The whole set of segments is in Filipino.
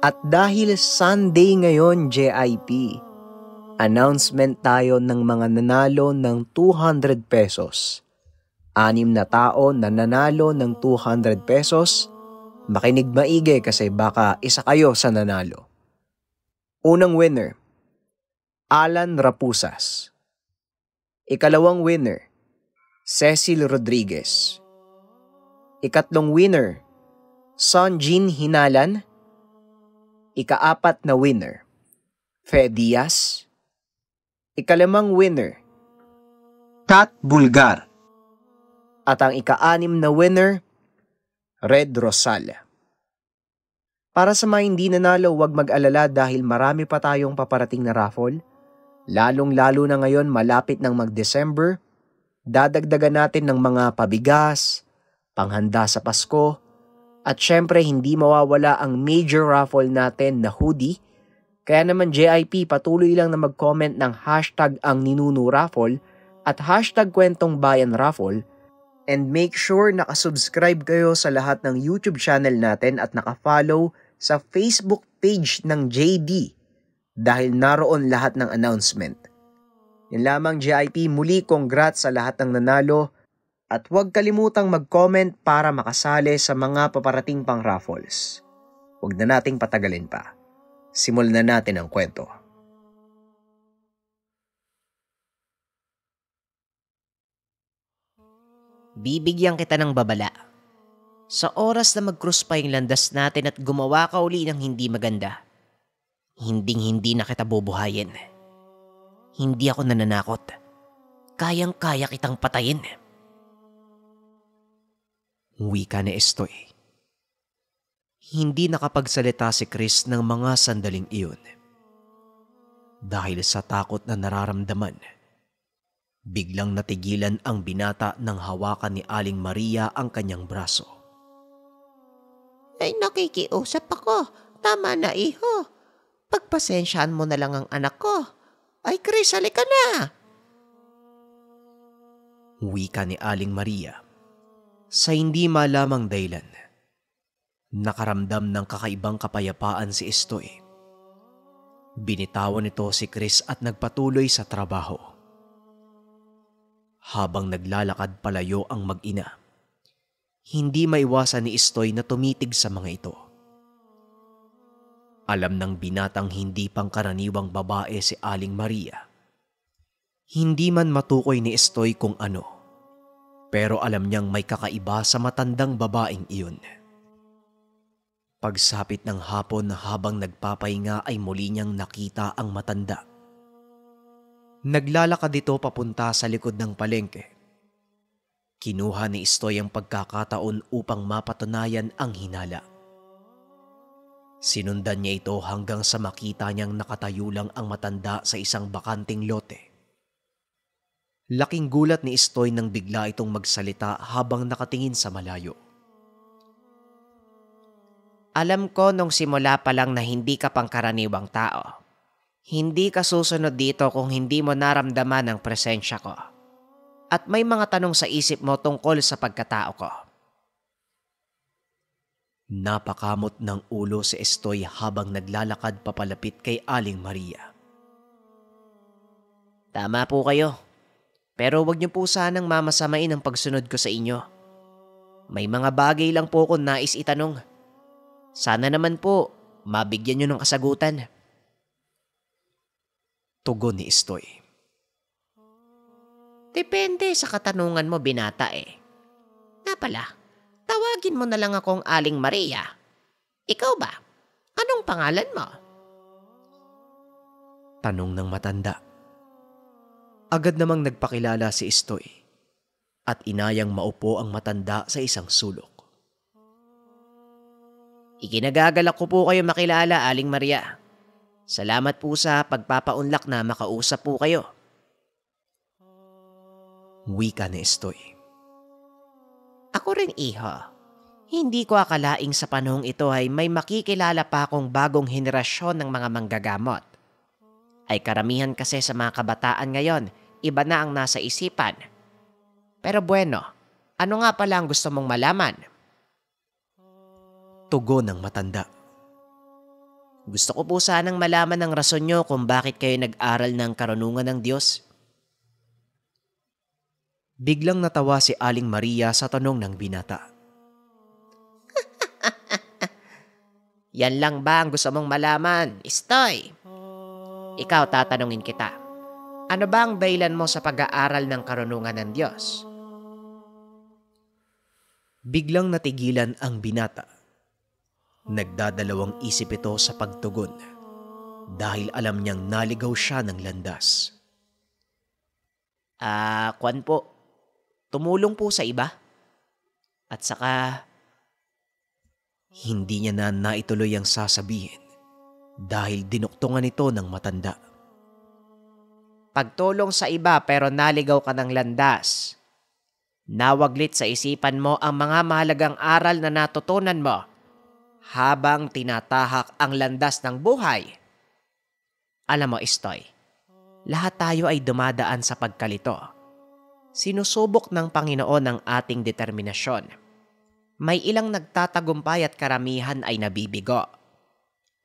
At dahil Sunday ngayon, JIP, announcement tayo ng mga nanalo ng 200 pesos. 6 na tao na nanalo ng 200 pesos. Makinig maigi kasi baka isa kayo sa nanalo. Unang winner, Alan Rapusas. Ikalawang winner, Cecil Rodriguez. Ikatlong winner, Sonjin Hinalan. Ikaapat na winner, Fe Diaz. Ikalimang winner, Kat Bulgar. At ang ika-6 na winner, Red Rosal. Para sa mga hindi nanalo, huwag mag-alala dahil marami pa tayong paparating na raffle. Lalong-lalo na ngayon malapit ng mag-December. Dadagdagan natin ng mga pabigas, panghanda sa Pasko, at syempre hindi mawawala ang major raffle natin na hoodie. Kaya naman JIP, patuloy lang na mag-comment ng hashtag ang Ninuno Raffle at hashtag Kwentong Bayan Raffle. And make sure nakasubscribe kayo sa lahat ng YouTube channel natin at nakafollow sa Facebook page ng JD dahil naroon lahat ng announcement. Yan lamang JIP, muli congrats sa lahat ng nanalo at huwag kalimutang mag-comment para makasali sa mga paparating pang raffles. Huwag na nating patagalin pa. Simulan na natin ang kwento. Bibigyan kita ng babala. Sa oras na mag-cross pa yung landas natin at gumawa ka uli ng hindi maganda, hinding-hindi na kita bubuhayin. Hindi ako nananakot. Kayang-kaya kitang patayin. Wika ni Estoy. Hindi nakapagsalita si Chris ng mga sandaling iyon. Dahil sa takot na nararamdaman, biglang natigilan ang binata nang hawakan ni Aling Maria ang kanyang braso. Ay, nakikiusap ako. Tama na, iho. Pagpasensyaan mo na lang ang anak ko. Ay, Chris, halika na. Wika ni Aling Maria. Sa hindi malamang dahilan, nakaramdam ng kakaibang kapayapaan si Estoy. Binitawan nito si Chris at nagpatuloy sa trabaho. Habang naglalakad palayo ang mag-ina, hindi maiwasan ni Estoy na tumitig sa mga ito. Alam ng binatang hindi pangkaraniwang babae si Aling Maria. Hindi man matukoy ni Estoy kung ano, pero alam niyang may kakaiba sa matandang babaeng iyon. Pagsapit ng hapon habang nagpapahinga ay muli niyang nakita ang matanda. Naglalakad ito papunta sa likod ng palengke. Kinuha ni Estoy ang pagkakataon upang mapatunayan ang hinala. Sinundan niya ito hanggang sa makita niyang nakatayo lang ang matanda sa isang bakanting lote. Laking gulat ni Estoy nang bigla itong magsalita habang nakatingin sa malayo. Alam ko nung simula pa lang na hindi ka pangkaraniwang tao. Hindi ka susunod dito kung hindi mo naramdaman ang presensya ko. At may mga tanong sa isip mo tungkol sa pagkatao ko. Napakamot ng ulo si Estoy habang naglalakad papalapit kay Aling Maria. Tama po kayo. Pero wag niyo po sanang mamasamain ang pagsunod ko sa inyo. May mga bagay lang po akong nais itanong. Sana naman po, mabigyan niyo ng kasagutan. Tugon ni Estoy. Depende sa katanungan mo, binata eh. Nga pala, tawagin mo na lang akong Aling Maria. Ikaw ba? Anong pangalan mo? Tanong ng matanda. Agad namang nagpakilala si Estoy at inayang maupo ang matanda sa isang sulok. Ikinagagalak ko po kayo makilala, Aling Maria. Salamat po sa pagpapaunlak na makausap po kayo. Wika ni Estoy. Ako rin, iho. Hindi ko akalaing sa panahong ito ay may makikilala pa akong bagong henerasyon ng mga manggagamot. Ay karamihan kasi sa mga kabataan ngayon, iba na ang nasa isipan. Pero bueno, ano nga pala ang gusto mong malaman? Tugon ng matanda. Gusto ko po sanang malaman ang rason nyo kung bakit kayo nag-aral ng karunungan ng Diyos. Biglang natawa si Aling Maria sa tanong ng binata. Yan lang ba ang gusto mong malaman, Istoy? Ikaw, tatanungin kita. Ano ba ang dahilan mo sa pag-aaral ng karunungan ng Diyos? Biglang natigilan ang binata. Nagdadalawang isip ito sa pagtugon dahil alam niyang naligaw siya ng landas. Kwan po. Tumulong po sa iba. At saka, hindi niya na naituloy ang sasabihin dahil dinuktungan ito ng matanda. pagtulong sa iba pero naligaw ka ng landas. Nawaglit sa isipan mo ang mga mahalagang aral na natutunan mo habang tinatahak ang landas ng buhay. Alam mo, Istoy, lahat tayo ay dumadaan sa pagkalito. Sinusubok ng Panginoon ang ating determinasyon. May ilang nagtatagumpay at karamihan ay nabibigo.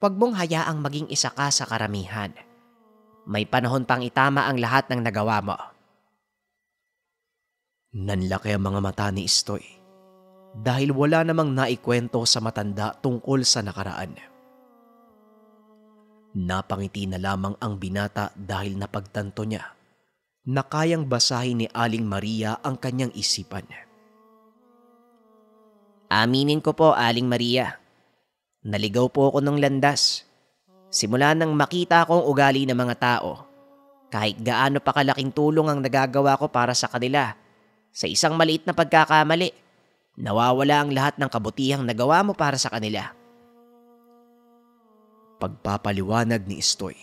Huwag mong hayaang maging isa ka sa karamihan. May panahon pang itama ang lahat ng nagawa mo. Nanlaki ang mga mata ni Istoy dahil wala namang naikwento sa matanda tungkol sa nakaraan. Napangiti na lamang ang binata dahil napagtanto niya na kayang basahin ni Aling Maria ang kanyang isipan. Aminin ko po, Aling Maria. Naligaw po ako ng landas. Simula nang makita ko ang ugali ng mga tao, kahit gaano pa kalaking tulong ang nagagawa ko para sa kanila, sa isang maliit na pagkakamali, nawawala ang lahat ng kabutihang nagawa mo para sa kanila. Pagpapaliwanag ni Istoy.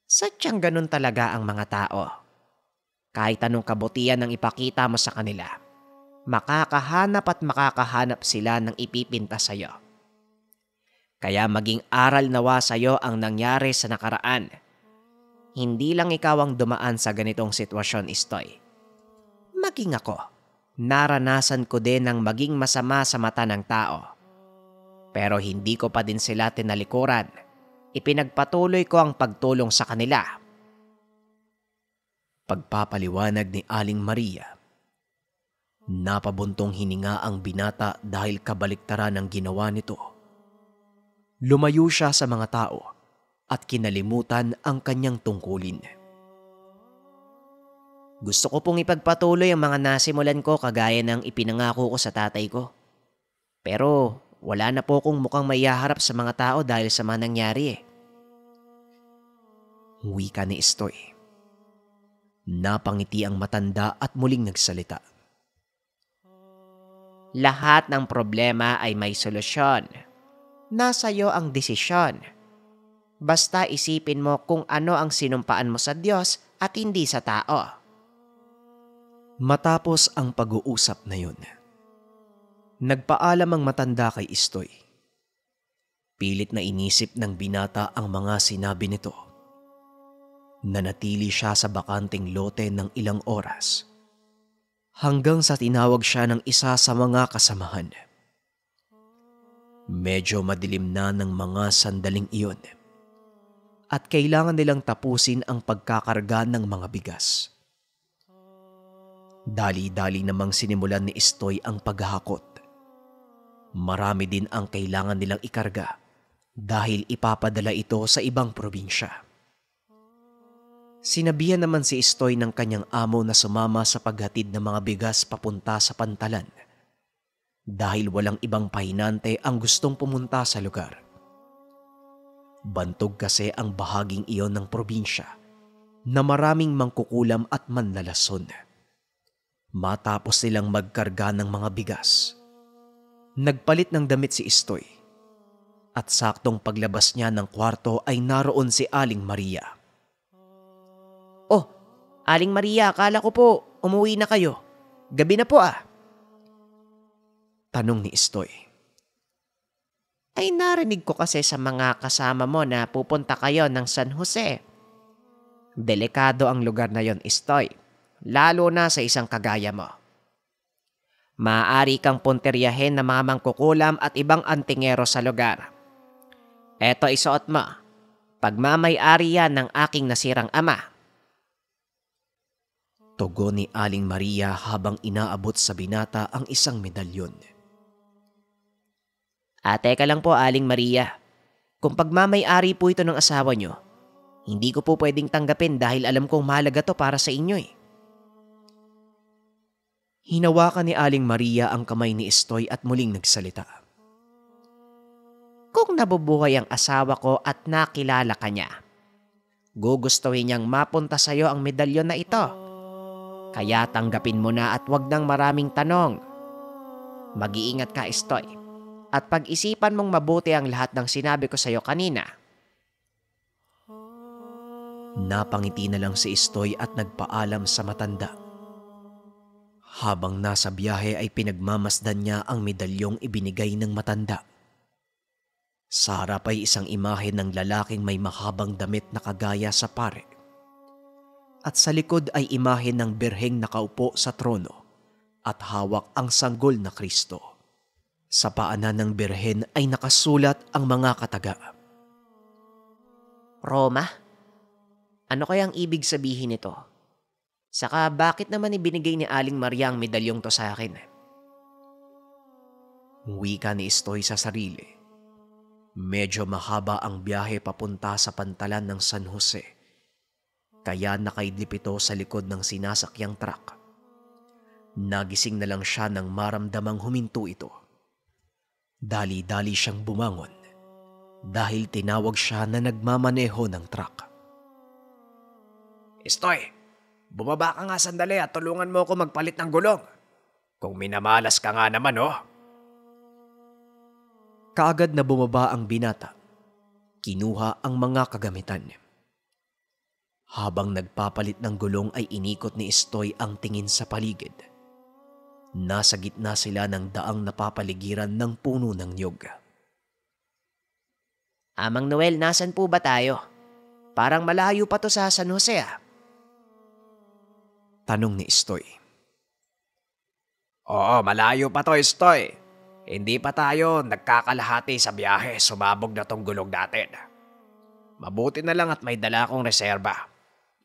Sadyang ganun talaga ang mga tao. Kahit anong kabutihan ang ipakita mo sa kanila, makakahanap sila ng ipipinta sa'yo. Kaya maging aral nawa sa'yo ang nangyari sa nakaraan. Hindi lang ikaw ang dumaan sa ganitong sitwasyon, Istoy. Maging ako, naranasan ko din ang maging masama sa mata ng tao. Pero hindi ko pa din sila tinalikuran. Ipinagpatuloy ko ang pagtulong sa kanila. Pagpapaliwanag ni Aling Maria. Napabuntong hininga ang binata dahil kabaliktaran ang ginawa nito. Lumayo siya sa mga tao at kinalimutan ang kanyang tungkulin. Gusto ko pong ipagpatuloy ang mga nasimulan ko kagaya ng ipinangako ko sa tatay ko. Pero wala na po kong mukhang maihaharap sa mga tao dahil sa mga nangyari. Wika ni Istoy. Napangiti ang matanda at muling nagsalita. Lahat ng problema ay may solusyon. Nasa iyo ang desisyon. Basta isipin mo kung ano ang sinumpaan mo sa Diyos at hindi sa tao. Matapos ang pag-uusap na yun, nagpaalam ang matanda kay Istoy. Pilit na inisip ng binata ang mga sinabi nito. Nanatili siya sa bakanting lote ng ilang oras hanggang sa tinawag siya ng isa sa mga kasamahan. Medyo madilim na ng mga sandaling iyon at kailangan nilang tapusin ang pagkakarga ng mga bigas. Dali-dali namang sinimulan ni Istoy ang paghahakot. Marami din ang kailangan nilang ikarga dahil ipapadala ito sa ibang probinsya. Sinabihan naman si Istoy ng kanyang amo na sumama sa paghatid ng mga bigas papunta sa pantalan dahil walang ibang pahinante ang gustong pumunta sa lugar. Bantog kasi ang bahaging iyon ng probinsya na maraming mangkukulam at manlalason. Matapos nilang magkarga ng mga bigas, nagpalit ng damit si Istoy at saktong paglabas niya ng kwarto ay naroon si Aling Maria. Oh, Aling Maria, akala ko po umuwi na kayo. Gabi na po ah. Tanong ni Istoy. Ay narinig ko kasi sa mga kasama mo na pupunta kayo ng San Jose. Delikado ang lugar na yon, Istoy. Lalo na sa isang kagaya mo. Maaari kang punteryahin ng mga mangkukulam at ibang antingero sa lugar. Eto isuot mo. Pagmamay-ari yan ng aking nasirang ama. Tugon ni Aling Maria habang inaabot sa binata ang isang medalyon. Teka lang po, Aling Maria. Kung pagmamay-ari po ito ng asawa nyo, hindi ko po pwedeng tanggapin dahil alam kong mahalaga to para sa inyo eh. Hinawakan ni Aling Maria ang kamay ni Estoy at muling nagsalita. Kung nabubuhay ang asawa ko at nakilala ka niya, gugustuhin niyang mapunta sa iyo ang medalyon na ito. Kaya tanggapin mo na at wag nang maraming tanong. Mag-iingat ka, Estoy. At pag-isipan mong mabuti ang lahat ng sinabi ko sa iyo kanina. Napangiti na lang si Estoy at nagpaalam sa matanda. Habang nasa biyahe ay pinagmamasdan niya ang medalyong ibinigay ng matanda. Sa harap ay isang imahe ng lalaking may mahabang damit na kagaya sa pare. At sa likod ay imahe ng birheng nakaupo sa trono at hawak ang sanggol na Kristo. Sa paanan ng birhen ay nakasulat ang mga kataga. Roma? Ano kayang ibig sabihin nito? Saka bakit naman ibinigay ni Aling Maria ang medalyong to sa akin? Wika ni Estoy sa sarili. Medyo mahaba ang biyahe papunta sa pantalan ng San Jose. Kaya nakaidlip ito sa likod ng sinasakyang truck. Nagising na lang siya nang maramdamang huminto ito. Dali-dali siyang bumangon dahil tinawag siya na nagmamaneho ng truck. Estoy, bumaba ka nga sandali at tulungan mo ako magpalit ng gulong. Kung minamalas ka nga naman, oh. Kaagad na bumaba ang binata. Kinuha ang mga kagamitan. Habang nagpapalit ng gulong ay inikot ni Estoy ang tingin sa paligid. Nasa gitna sila ng daang napapaligiran ng puno ng niyog. Amang Noel, nasan po ba tayo? Parang malayo pa to sa San Jose ah. Tanong ni Estoy. Oo, malayo pa to, Estoy. Hindi pa tayo nagkakalahati sa biyahe, sumabog na tong gulong natin. Mabuti na lang at may dala akong reserba.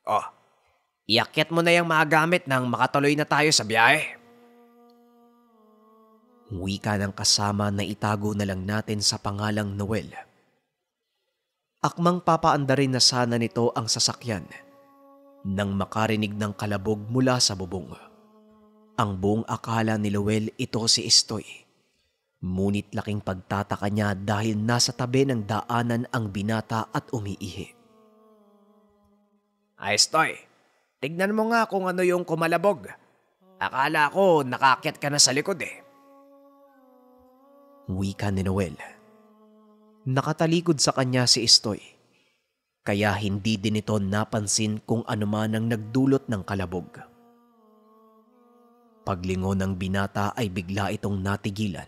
Oh, iakyat mo na yung mga gamit nang makatuloy na tayo sa biyahe. Wika ng kasama na itago na lang natin sa pangalang Noel. Akmang papaandarin na sana nito ang sasakyan nang makarinig ng kalabog mula sa bubong. Ang buong akala ni Noel ito si Estoy. Ngunit laking pagtataka niya dahil nasa tabi ng daanan ang binata at umiihi. Ay, Estoy, tignan mo nga kung ano yung kumalabog. Akala ko nakakyat ka na sa likod eh. Wika ni Noel. Nakatalikod sa kanya si Estoy. Kaya hindi din ito napansin kung ano man ang nagdulot ng kalabog. Paglingon ng binata ay bigla itong natigilan.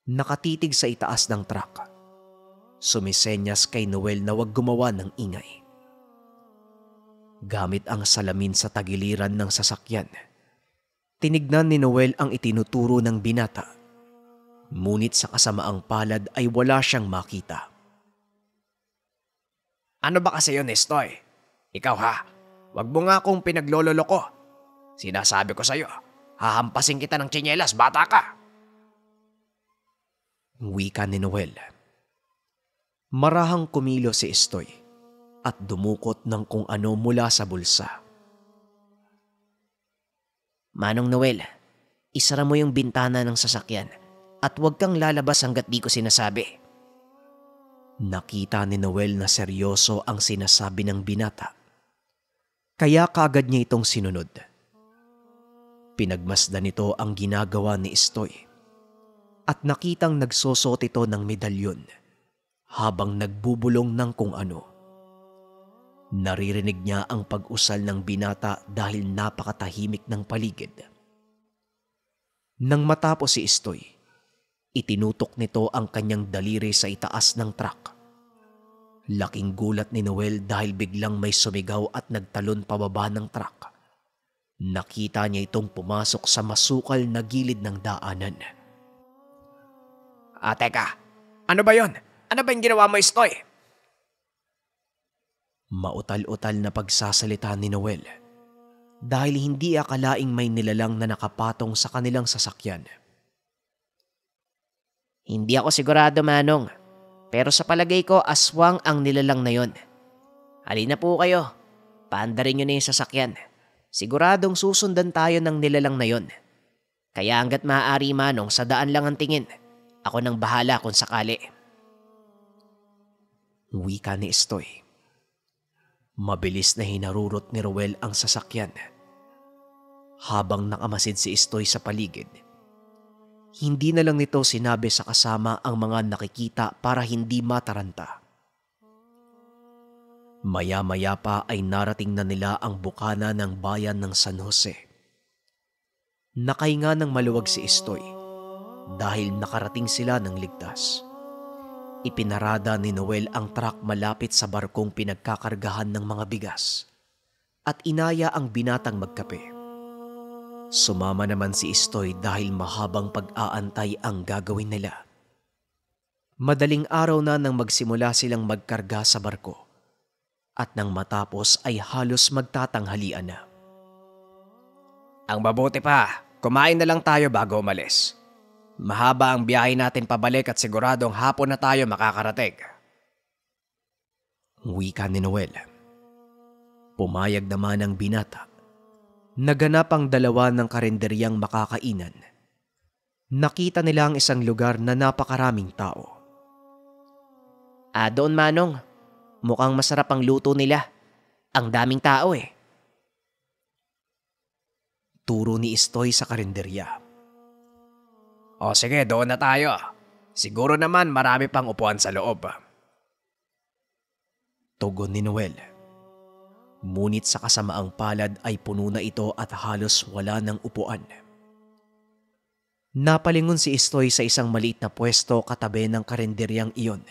Nakatitig sa itaas ng truck. Sumisenyas kay Noel na huwag gumawa ng ingay. Gamit ang salamin sa tagiliran ng sasakyan, tinignan ni Noel ang itinuturo ng binata. Ngunit sa kasamaang palad ay wala siyang makita. Ano ba kasi yun, Estoy? Ikaw ha, wag mo nga akong pinaglololoko. Sinasabi ko sa'yo, hahampasin kita ng tsinelas, bata ka. Wika ni Noel. Marahang kumilo si Estoy at dumukot ng kung ano mula sa bulsa. Manong Noel, isara mo yung bintana ng sasakyan at huwag kang lalabas hanggat di ko sinasabi. Nakita ni Noel na seryoso ang sinasabi ng binata. Kaya kaagad niya itong sinunod. Pinagmasdan nito ang ginagawa ni Estoy at nakitang nagsusot ito ng medalyon habang nagbubulong ng kung ano. Naririnig niya ang pag-usal ng binata dahil napakatahimik ng paligid. Nang matapos si Estoy, itinutok nito ang kanyang daliri sa itaas ng truck. Laking gulat ni Noel dahil biglang may sumigaw at nagtalon pababa ng truck. Nakita niya itong pumasok sa masukal na gilid ng daanan. Teka, ano ba yon? Ano ba yung ginawa mo, Istoy? Mautal-utal na pagsasalita ni Noel dahil hindi akalaing may nilalang na nakapatong sa kanilang sasakyan. Hindi ako sigurado, Manong. Pero sa palagay ko, aswang ang nilalang na yon. Halina po kayo. Paandarin nyo na yung sasakyan. Siguradong susundan tayo ng nilalang na yon. Kaya hanggat maaari, Manong, sa daan lang ang tingin. Ako nang bahala kung sakali. Wika ni Istoy. Mabilis na hinarurot ni Roel ang sasakyan. Habang nakamasid si Istoy sa paligid, hindi na lang nito sinabi sa kasama ang mga nakikita para hindi mataranta. Maya-maya pa ay narating na nila ang bukana ng bayan ng San Jose. Nakahinga ng maluwag si Istoy dahil nakarating sila ng ligtas. Ipinarada ni Noel ang truck malapit sa barkong pinagkakargahan ng mga bigas at inaya ang binatang magkape. Sumama naman si Istoy dahil mahabang pag-aantay ang gagawin nila. Madaling araw na nang magsimula silang magkarga sa barko at nang matapos ay halos magtatanghalian na. Ang mabuti pa, kumain na lang tayo bago umalis. Mahaba ang biyahe natin pabalik at siguradong hapon na tayo makakarating. Wika ni Noel. Pumayag naman ang binata. Naganap ang dalawa ng karenderyang makakainan. Nakita nila ang isang lugar na napakaraming tao. Doon, Manong. Mukhang masarap ang luto nila. Ang daming tao eh. Turo ni Istoy sa karenderya. O sige, doon na tayo. Siguro naman marami pang upuan sa loob. Tugon ni Noel. Ngunit sa kasamaang palad ay puno na ito at halos wala ng upuan. Napalingon si Istoy sa isang maliit na pwesto katabi ng karenderyang iyon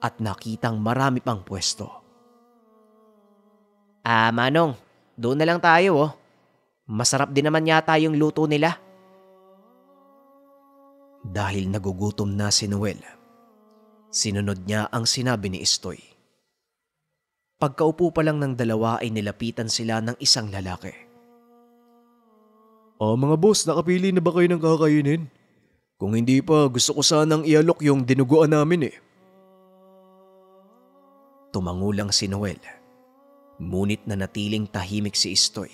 at nakitang marami pang pwesto. Manong, doon na lang tayo oh. Masarap din naman yata yung luto nila. Dahil nagugutom na si Noel, sinunod niya ang sinabi ni Istoy. Pagkaupo pa lang ng dalawa ay nilapitan sila ng isang lalaki. Mga boss, nakapili na ba kayo ng kakainin? Kung hindi pa, gusto ko sanang ialok yung dinuguan namin eh. Tumangulang si Noel, ngunit nanatiling tahimik si Istoy.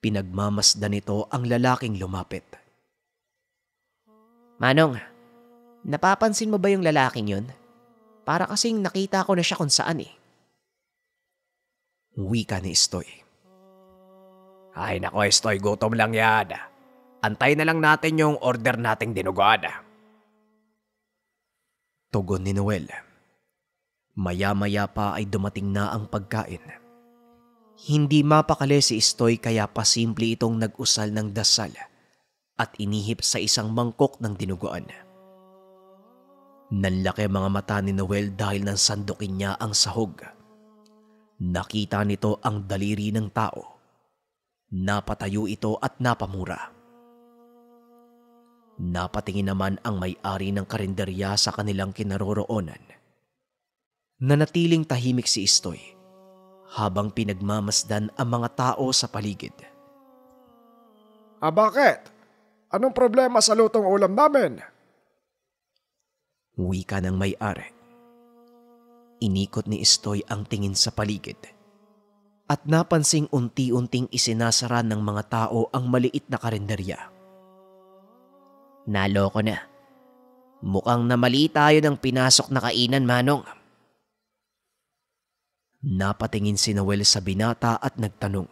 Pinagmamasdan nito ang lalaking lumapit. Manong, napapansin mo ba yung lalaking yun? Para kasing nakita ko na siya kung saan eh. Wika ni Istoy. Ay nako, Istoy, gutom lang yan. Antay na lang natin yung order nating dinuguan. Tugon ni Noel. Maya-maya pa ay dumating na ang pagkain. Hindi mapakali si Istoy kaya pasimple itong nag-usal ng dasal at inihip sa isang mangkok ng dinuguan. Nanlaki mga mata ni Noel dahil nang sandukin niya ang sahog. Nakita nito ang daliri ng tao. Napatayo ito at napamura. Napatingin naman ang may-ari ng karinderya sa kanilang kinaroroonan. Nanatiling tahimik si Istoy habang pinagmamasdan ang mga tao sa paligid. Bakit? Anong problema sa lutong ulam namin? Wika ng may-ari. Inikot ni Istoy ang tingin sa paligid at napansing unti-unting isinasara ng mga tao ang maliit na karinderya. Naloko na. Mukhang namali tayo ng pinasok na kainan, Manong. Napatingin si Noel sa binata at nagtanong.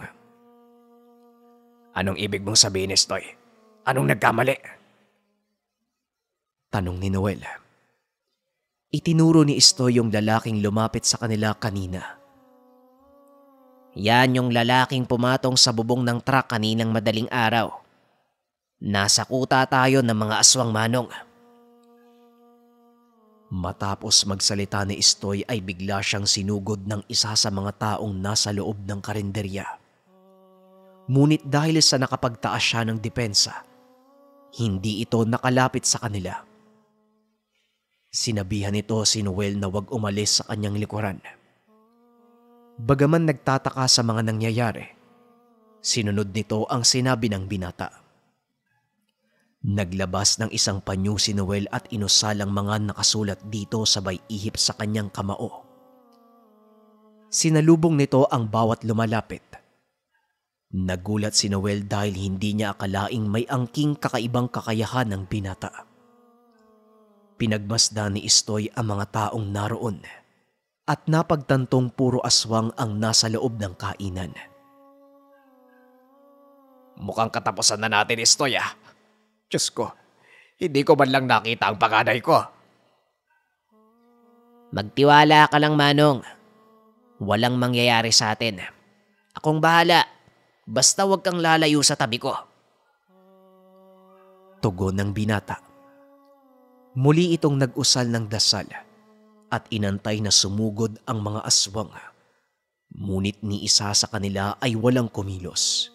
Anong ibig mong sabihin, Istoy? Anong nagkamali? Tanong ni Noel. Itinuro ni Istoy yung lalaking lumapit sa kanila kanina. Yan yung lalaking pumatong sa bubong ng truck kaninang madaling araw. Nasa kuta tayo ng mga aswang, Manong. Matapos magsalita ni Istoy ay bigla siyang sinugod ng isa sa mga taong nasa loob ng karinderya. Ngunit dahil sa nakapagtaas siya ng depensa, hindi ito nakalapit sa kanila. Sinabihan nito si Noel na huwag umalis sa kanyang likuran. Bagaman nagtataka sa mga nangyayari, sinunod nito ang sinabi ng binata. Naglabas ng isang panyo si Noel at inusal ang mga nakasulat dito sabay ihip sa kanyang kamao. Sinalubong nito ang bawat lumalapit. Nagulat si Noel dahil hindi niya akalaing may angking kakaibang kakayahan ng binata. Pinagmasdan ni Istoy ang mga taong naroon at napagtantong puro aswang ang nasa loob ng kainan. Mukhang katapusan na natin, Istoy ah. Diyos ko, hindi ko man lang nakita ang panganay ko. Magtiwala ka lang, Manong. Walang mangyayari sa atin. Akong bahala. Basta huwag kang lalayo sa tabi ko. Tugon ng binata. Muli itong nag-usal ng dasal at inantay na sumugod ang mga aswang. Ngunit ni isa sa kanila ay walang kumilos.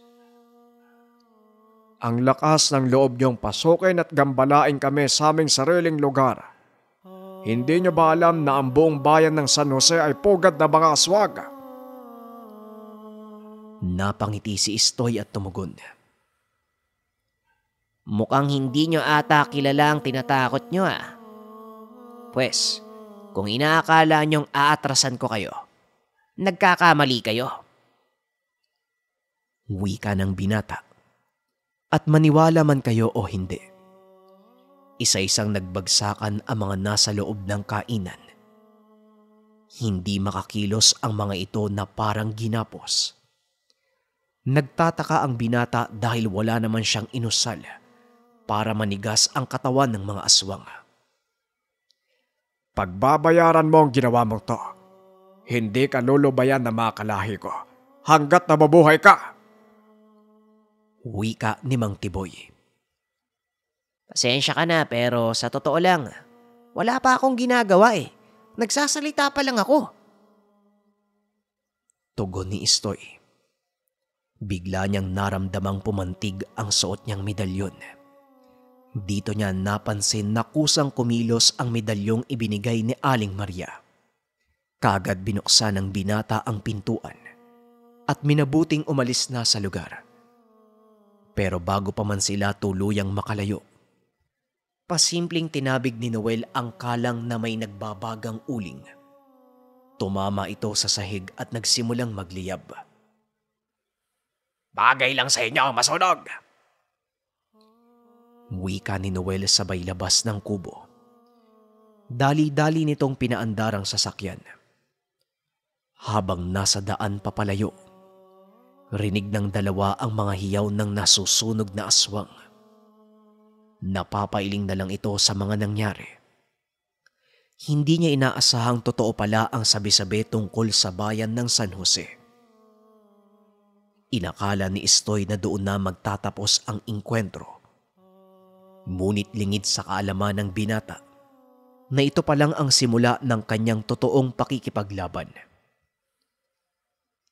Ang lakas ng loob niyong pasukin at gambalain kami sa aming sariling lugar. Hindi niyo ba alam na ang buong bayan ng San Jose ay pugad na mga aswag? Napangiti si Istoy at tumugon. Mukhang hindi nyo ata kilala ang tinatakot nyo ah. Pwes, kung inaakala nyong aatrasan ko kayo, nagkakamali kayo. Wika ng binata. At maniwala man kayo o hindi, isa-isang nagbagsakan ang mga nasa loob ng kainan. Hindi makakilos ang mga ito na parang ginapos. Nagtataka ang binata dahil wala naman siyang inusal para manigas ang katawan ng mga aswang. Pagbabayaran mo ang ginawa mong to. Hindi ka lulubayan na mga kalahi ko hanggat nabubuhay ka. Wika ni Mang Tiboy. Pasensya ka na pero sa totoo lang, wala pa akong ginagawa eh. Nagsasalita pa lang ako. Tugon ni Istoy. Bigla niyang naramdamang pumantig ang suot niyang medalyon. Dito niya napansin na kusang kumilos ang medalyong ibinigay ni Aling Maria. Kaagad binuksan ng binata ang pintuan at minabuting umalis na sa lugar. Pero bago pa man sila tuluyang makalayo, pasimpleng tinabig ni Noel ang kalang na may nagbabagang uling. Tumama ito sa sahig at nagsimulang magliyab. Bagay lang sa inyo ang masunog. Wika ni Noel sabay labas ng kubo. Dali-dali nitong pinaandar ang sasakyan. Habang nasa daan papalayo, rinig ng dalawa ang mga hiyaw ng nasusunog na aswang. Napapailing na lang ito sa mga nangyari. Hindi niya inaasahang totoo pala ang sabi-sabi tungkol sa bayan ng San Jose. Inakala ni Istoy na doon na magtatapos ang inkwentro. Ngunit lingid sa kaalaman ng binata na ito pa lang ang simula ng kanyang totoong pakikipaglaban.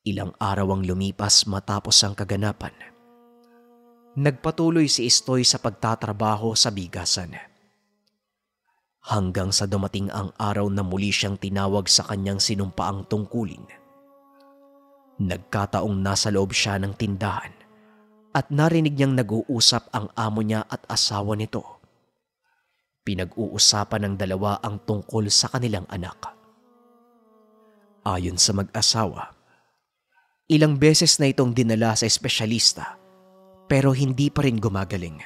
Ilang araw ang lumipas matapos ang kaganapan. Nagpatuloy si Istoy sa pagtatrabaho sa bigasan. Hanggang sa dumating ang araw na muli siyang tinawag sa kanyang sinumpaang tungkulin. Nagkataong nasa loob siya ng tindahan at narinig niyang nag-uusap ang amo niya at asawa nito. Pinag-uusapan ng dalawa ang tungkol sa kanilang anak. Ayon sa mag-asawa, ilang beses na itong dinala sa espesyalista pero hindi pa rin gumagaling.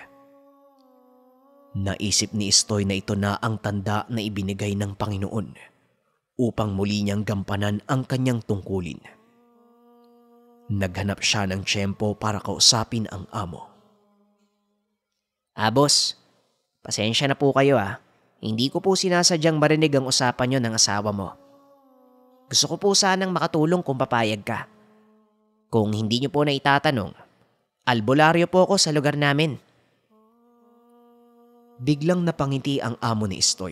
Naisip ni Istoy na ito na ang tanda na ibinigay ng Panginoon upang muli niyang gampanan ang kanyang tungkulin. Naghanap siya ng tiyempo para kausapin ang amo. Boss, pasensya na po kayo ah. Hindi ko po sinasadyang marinig ang usapan niyo ng asawa mo. Gusto ko po sanang makatulong kung papayag ka. Kung hindi niyo po na itatanong, albularyo po ako sa lugar namin. Biglang napangiti ang amo ni Istoy.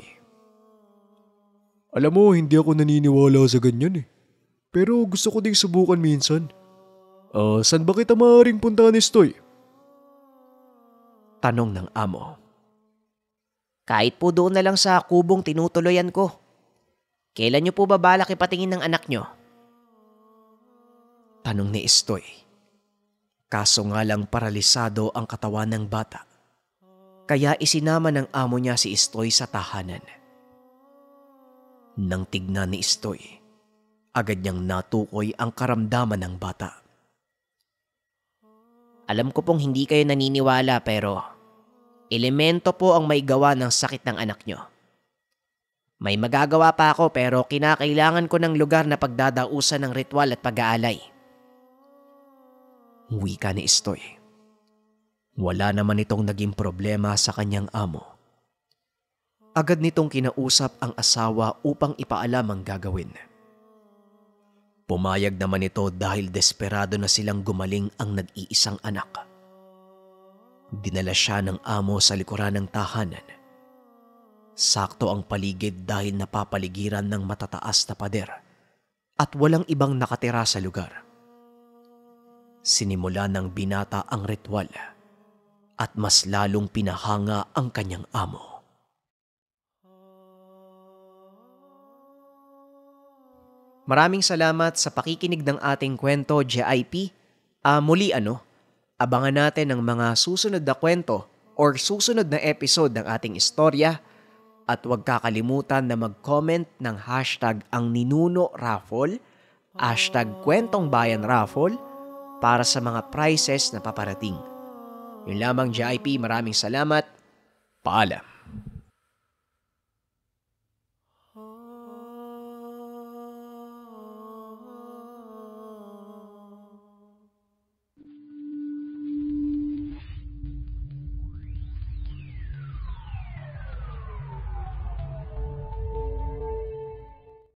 Alam mo, hindi ako naniniwala sa ganyan eh. Pero gusto ko ding subukan minsan. Saan ba kita maaaring puntahan, Istoy? Tanong ng amo. Kahit po doon na lang sa kubong tinutuloyan ko. Kailan niyo po ba balak ipatingin ng anak niyo? Tanong ni Estoy. Kaso nga lang paralisado ang katawan ng bata. Kaya isinama ng amo niya si Estoy sa tahanan. Nang tignan ni Estoy, agad niyang natukoy ang karamdaman ng bata. Alam ko pong hindi kayo naniniwala pero elemento po ang may gawa ng sakit ng anak nyo. May magagawa pa ako pero kinakailangan ko ng lugar na pagdadausan ng ritual at pag-aalay. Wika ni Estoy. Wala naman itong naging problema sa kanyang amo. Agad nitong kinausap ang asawa upang ipaalam ang gagawin. Pumayag naman ito dahil desperado na silang gumaling ang nag-iisang anak. Dinala siya ng amo sa likuran ng tahanan. Sakto ang paligid dahil napapaligiran ng matataas na pader at walang ibang nakatira sa lugar. Sinimula ng binata ang ritual at mas lalong pinahanga ang kanyang amo. Maraming salamat sa pakikinig ng ating kwento, JIP. Muli abangan natin ang mga susunod na kwento or susunod na episode ng ating istorya at huwag kakalimutan na mag-comment ng hashtag ang Ninuno Raffle, hashtag Kwentong Bayan Raffle para sa mga prizes na paparating. Yun lamang, JIP. Maraming salamat. Paalam.